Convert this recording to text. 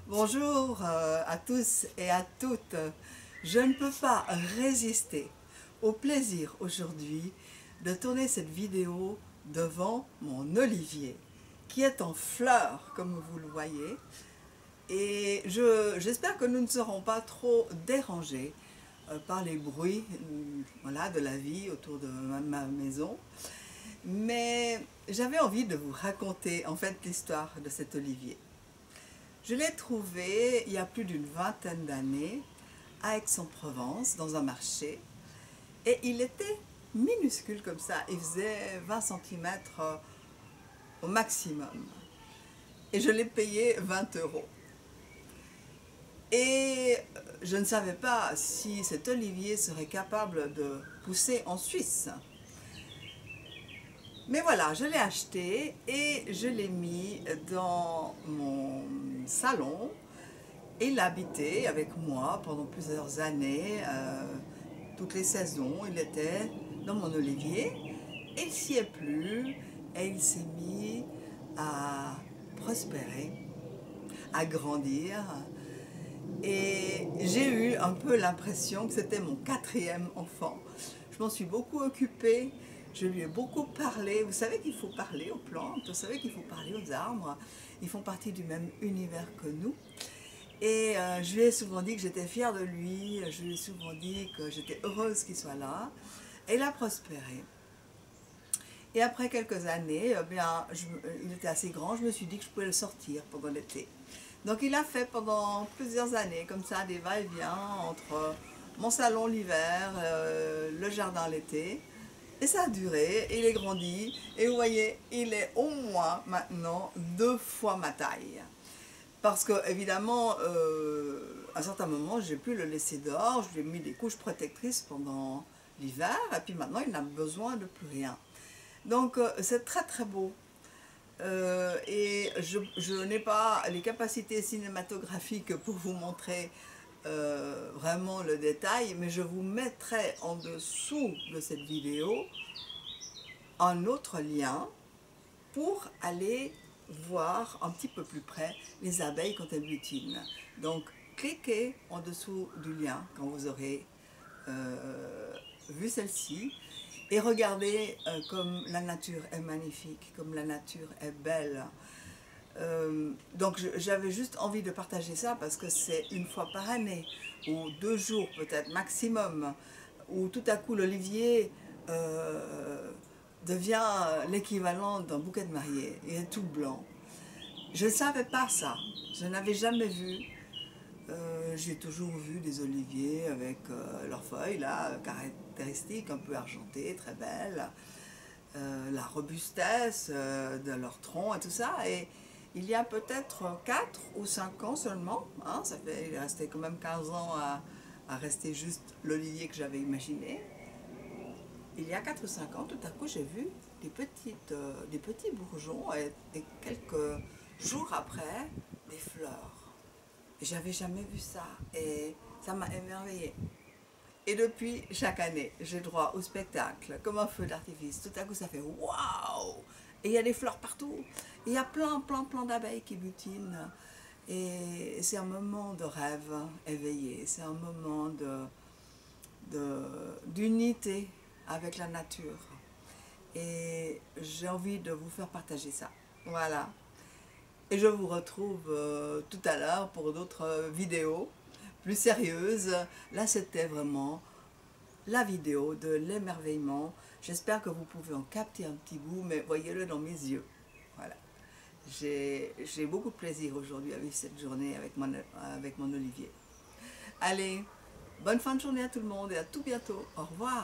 Bonjour à tous et à toutes. Je ne peux pas résister au plaisir aujourd'hui de tourner cette vidéo devant mon olivier qui est en fleurs comme vous le voyez, et j'espère que nous ne serons pas trop dérangés par les bruits voilà, de la vie autour de ma maison. Mais j'avais envie de vous raconter en fait l'histoire de cet olivier. Je l'ai trouvé il y a plus d'une vingtaine d'années à Aix-en-Provence, dans un marché, et il était minuscule comme ça, il faisait 20 cm au maximum. Et je l'ai payé 20 €. Et je ne savais pas si cet olivier serait capable de pousser en Suisse. Mais voilà, je l'ai acheté et je l'ai mis dans mon salon. Et il a habité avec moi pendant plusieurs années, toutes les saisons, il était dans mon olivier. Et il s'y est plu et il s'est mis à prospérer, à grandir. Et j'ai eu un peu l'impression que c'était mon quatrième enfant. Je m'en suis beaucoup occupée, je lui ai beaucoup parlé. Vous savez qu'il faut parler aux plantes, vous savez qu'il faut parler aux arbres. Ils font partie du même univers que nous. Et je lui ai souvent dit que j'étais fière de lui, je lui ai souvent dit que j'étais heureuse qu'il soit là. Et il a prospéré. Et après quelques années, il était assez grand, je me suis dit que je pouvais le sortir pendant l'été. Donc il a fait pendant plusieurs années comme ça des va-et-vient entre mon salon l'hiver, le jardin l'été. Et ça a duré, et il est grandi, et vous voyez, il est au moins maintenant 2 fois ma taille. Parce que évidemment, à un certain moment, j'ai pu le laisser dehors, je lui ai mis des couches protectrices pendant l'hiver, et puis maintenant il n'a besoin de plus rien. Donc c'est très très beau. Et je n'ai pas les capacités cinématographiques pour vous montrer vraiment le détail, mais je vous mettrai en dessous de cette vidéo un autre lien pour aller voir un petit peu plus près les abeilles quand elles butinent. Donc cliquez en dessous du lien quand vous aurez vu celle-ci. Et regardez comme la nature est magnifique, comme la nature est belle. Donc j'avais juste envie de partager ça parce que c'est une fois par année, ou 2 jours peut-être maximum, où tout à coup l'olivier devient l'équivalent d'un bouquet de mariée. Il est tout blanc. Je ne savais pas ça, je n'avais jamais vu. J'ai toujours vu des oliviers avec leurs feuilles là, caractéristiques, un peu argentées, très belles, la robustesse de leur tronc et tout ça. Et il y a peut-être 4 ou 5 ans seulement, hein, il est resté quand même 15 ans à rester juste l'olivier que j'avais imaginé. Il y a 4 ou 5 ans, tout à coup, j'ai vu des petits bourgeons et quelques jours après, des fleurs. J'avais jamais vu ça et ça m'a émerveillée. Et depuis, chaque année, j'ai droit au spectacle, comme un feu d'artifice. Tout à coup, ça fait waouh! Et il y a des fleurs partout. Et il y a plein d'abeilles qui butinent. Et c'est un moment de rêve éveillé. C'est un moment d'unité avec la nature. Et j'ai envie de vous faire partager ça. Voilà. Et je vous retrouve tout à l'heure pour d'autres vidéos plus sérieuses. Là, c'était vraiment la vidéo de l'émerveillement. J'espère que vous pouvez en capter un petit bout, mais voyez-le dans mes yeux. Voilà. J'ai beaucoup de plaisir aujourd'hui à vivre cette journée avec mon olivier. Allez, bonne fin de journée à tout le monde et à tout bientôt. Au revoir.